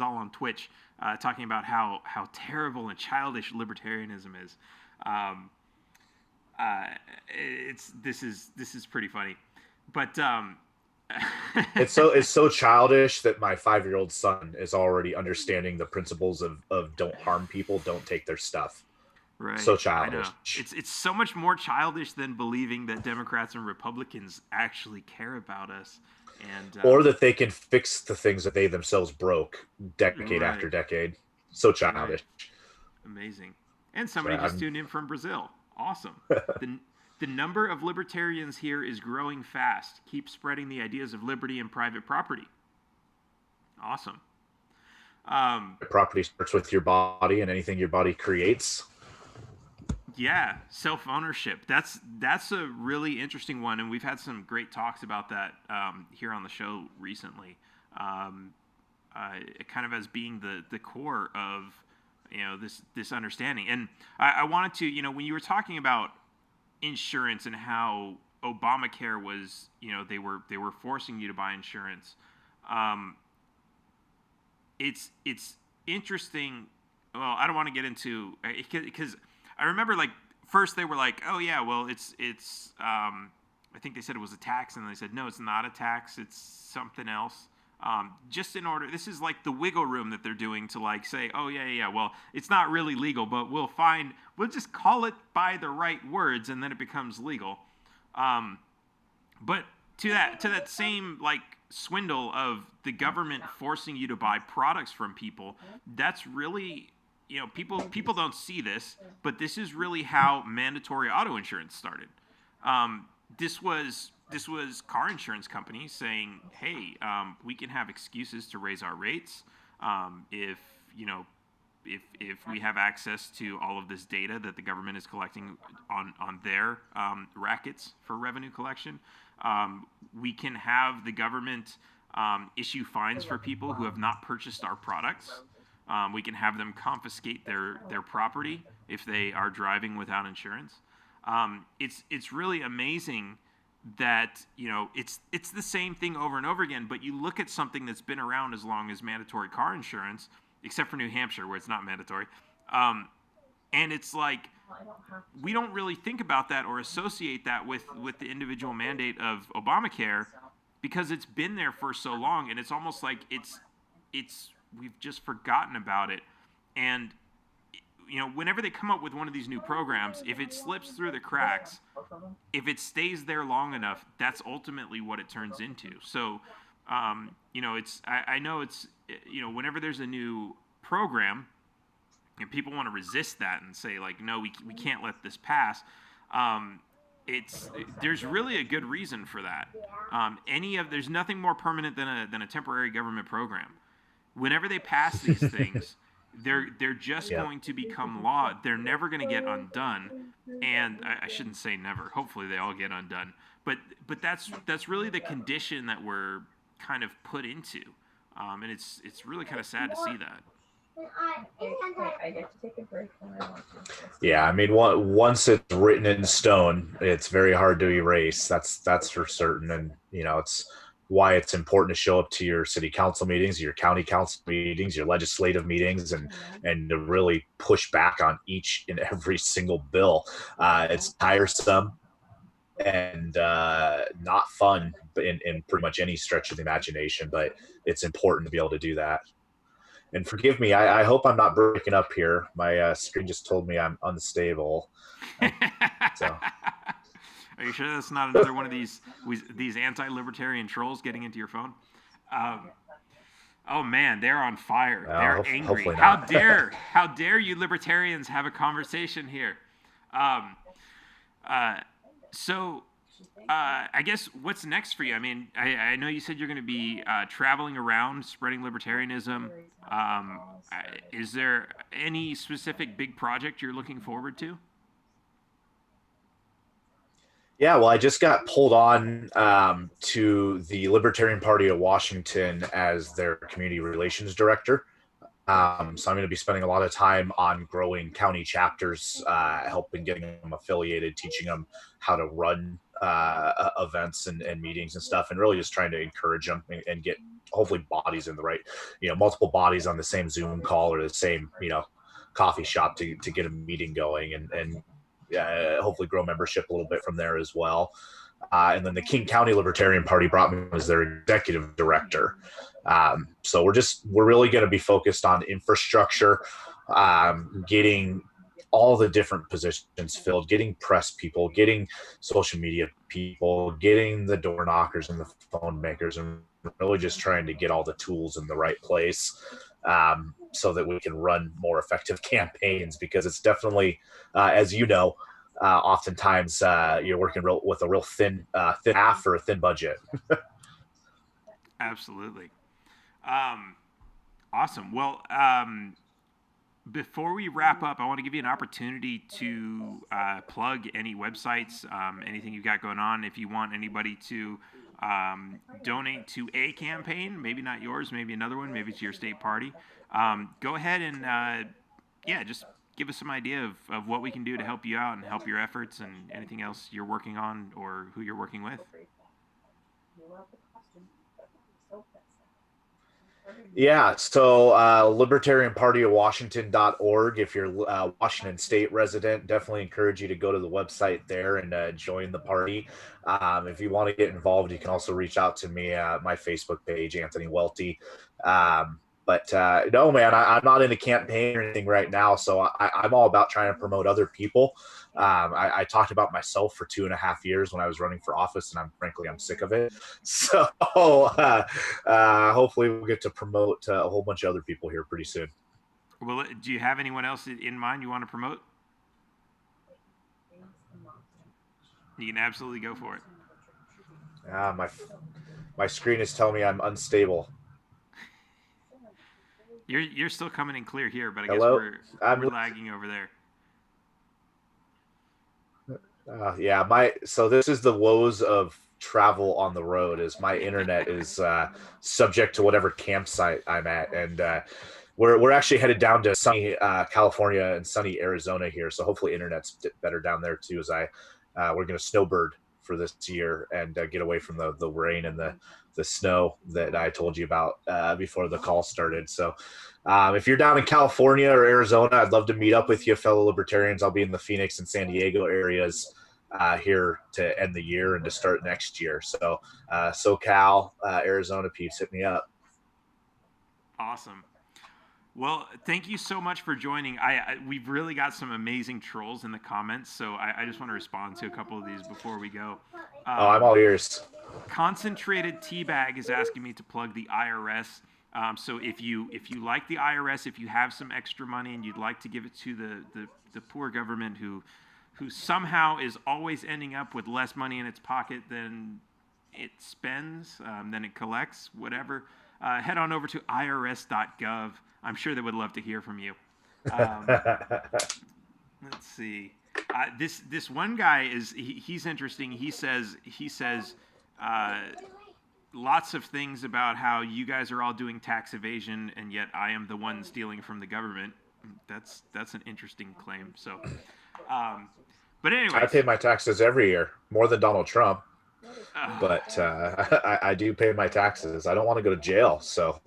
all on Twitch, talking about how terrible and childish libertarianism is. This is pretty funny, but. It's so childish that my 5-year-old son is already understanding the principles of don't harm people, don't take their stuff. Right. So childish. I know. It's so much more childish than believing that Democrats and Republicans actually care about us, and or that they can fix the things that they themselves broke decade after decade. So childish. Right. Amazing. And somebody just tuned in from Brazil. Awesome. The number of libertarians here is growing fast. Keep spreading the ideas of liberty and private property. Awesome. Property starts with your body and anything your body creates. Yeah, self-ownership. That's a really interesting one, and we've had some great talks about that here on the show recently. Kind of as being the core of this understanding. And I wanted to when you were talking about insurance and how Obamacare was, they were forcing you to buy insurance. It's interesting. Well, I don't want to get into, because I remember like first they were like, oh yeah, well it's I think they said it was a tax, and they said no, it's not a tax, it's something else. Just in order, this is like the wiggle room that they're doing to like say, oh yeah, well, it's not really legal, but we'll just call it by the right words, and then it becomes legal. But to that same like swindle of the government forcing you to buy products from people, that's really, people don't see this, but this is really how mandatory auto insurance started. This was car insurance companies saying, hey, we can have excuses to raise our rates. If if we have access to all of this data that the government is collecting on their rackets for revenue collection, we can have the government issue fines for people who have not purchased our products. We can have them confiscate their property if they are driving without insurance. It's really amazing that it's the same thing over and over again. But you look at something that's been around as long as mandatory car insurance, except for New Hampshire where it's not mandatory, and it's like we don't really think about that or associate that with the individual mandate of Obamacare because it's been there for so long, and it's almost like it's we've just forgotten about it. And whenever they come up with one of these new programs, if it slips through the cracks, if it stays there long enough, that's ultimately what it turns into. So, I know it's, whenever there's a new program and people want to resist that and say like, no, we can't let this pass. There's really a good reason for that. There's nothing more permanent than a temporary government program. Whenever they pass these things, they're just going to become law. They're never going to get undone, and I shouldn't say never. Hopefully, they all get undone. But that's really the condition that we're kind of put into, and it's really kind of sad to see that. I get to take a break when I want to. Yeah, I mean, once it's written in stone, it's very hard to erase. That's for certain, and it's why it's important to show up to your city council meetings, your county council meetings, your legislative meetings, and to really push back on each and every single bill. It's tiresome and not fun in pretty much any stretch of the imagination, but it's important to be able to do that. And forgive me, I hope I'm not breaking up here. My screen just told me I'm unstable. So. Are you sure that's not another one of these anti-libertarian trolls getting into your phone? Oh man, they're on fire. They're angry. How dare you libertarians have a conversation here? So I guess what's next for you? I mean, I know you said you're going to be traveling around spreading libertarianism. Is there any specific big project you're looking forward to? Yeah, well, I just got pulled on to the Libertarian Party of Washington as their community relations director. So I'm going to be spending a lot of time on growing county chapters, helping getting them affiliated, teaching them how to run events and meetings and stuff, and really just trying to encourage them and get hopefully bodies in the right, multiple bodies on the same Zoom call or the same, coffee shop to get a meeting going and hopefully grow membership a little bit from there as well. And then the King County Libertarian Party brought me as their executive director. So we're really going to be focused on infrastructure, getting all the different positions filled, getting press people, getting social media people, getting the door knockers and the phone makers, and really just trying to get all the tools in the right place. So that we can run more effective campaigns, because it's definitely, as you know, oftentimes you're working with a real thin half or a thin budget. Absolutely. Awesome. Well, before we wrap up, I want to give you an opportunity to plug any websites, anything you've got going on. If you want anybody to donate to a campaign, maybe not yours, maybe another one, maybe it's your state party, go ahead and just give us some idea of what we can do to help you out and help your efforts and anything else you're working on or who you're working with. Yeah, so libertarianpartyofwashington.org. If you're a Washington State resident, definitely encourage you to go to the website there and join the party. If you want to get involved, you can also reach out to me at my Facebook page, Anthony Welti. But no, man, I'm not in a campaign or anything right now, so I'm all about trying to promote other people. I talked about myself for 2.5 years when I was running for office, and I'm sick of it. So hopefully we'll get to promote a whole bunch of other people here pretty soon. Well, do you have anyone else in mind you want to promote? You can absolutely go for it. My screen is telling me I'm unstable. You're still coming in clear here, but I Hello? guess we're lagging over there. So this is the woes of travel on the road. Is my internet is subject to whatever campsite I'm at, and we're actually headed down to sunny California and sunny Arizona here. So hopefully internet's better down there too. As we're going to snowbird for this year and get away from the rain and the snow that I told you about before the call started. So if you're down in California or Arizona, I'd love to meet up with you, fellow libertarians. I'll be in the Phoenix and San Diego areas here to end the year and to start next year. So SoCal, Arizona peeps, hit me up. Awesome. Well, thank you so much for joining. We've really got some amazing trolls in the comments, so I just want to respond to a couple of these before we go. I'm all ears. Concentrated Teabag is asking me to plug the IRS. So if you like the IRS, if you have some extra money and you'd like to give it to the poor government who somehow is always ending up with less money in its pocket than it spends, than it collects, whatever, head on over to irs.gov. I'm sure they would love to hear from you. Let's see. This one guy he's interesting. He says lots of things about how you guys are all doing tax evasion and yet I am the one stealing from the government. That's an interesting claim. So, but anyway, I pay my taxes every year, more than Donald Trump. But I do pay my taxes. I don't want to go to jail, so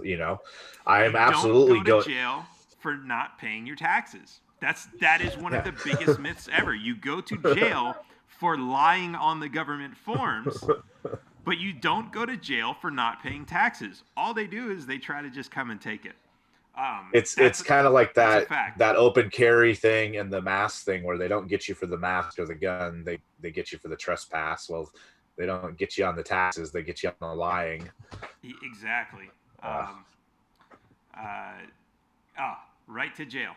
I am absolutely don't go to jail for not paying your taxes. That is one of the biggest myths ever. You go to jail for lying on the government forms, but you don't go to jail for not paying taxes. All they do is they try to just come and take it. It's kind of like that open carry thing and the mask thing where they don't get you for the mask or the gun. They get you for the trespass. Well, they don't get you on the taxes. They get you on the lying. Exactly. Right to jail.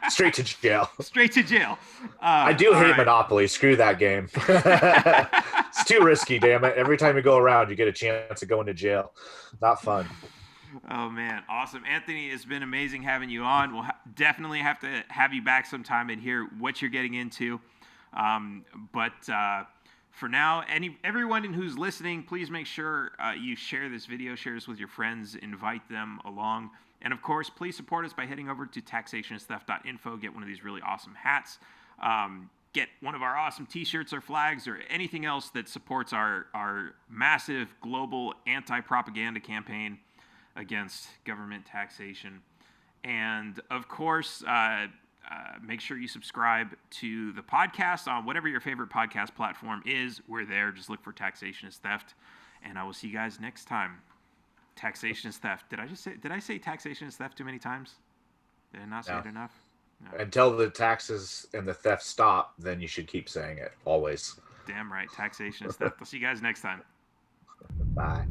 Straight to jail. Straight to jail. I do hate Monopoly. Screw that game. It's too risky, damn it. Every time you go around, you get a chance of going to jail. Not fun. Oh, man. Awesome. Anthony, it's been amazing having you on. We'll definitely have to have you back sometime and hear what you're getting into. For now, everyone who's listening, please make sure you share this video, share this with your friends, invite them along. And of course, please support us by heading over to taxationistheft.info, get one of these really awesome hats, get one of our awesome t-shirts or flags or anything else that supports our massive global anti-propaganda campaign against government taxation. And of course, make sure you subscribe to the podcast on whatever your favorite podcast platform is. We're there. Just look for Taxation is Theft. And I will see you guys next time. Taxation is Theft. Did I say Taxation is Theft too many times? Did I not say it enough? No. Until the taxes and the theft stop, then you should keep saying it. Always. Damn right. Taxation is Theft. I'll see you guys next time. Bye.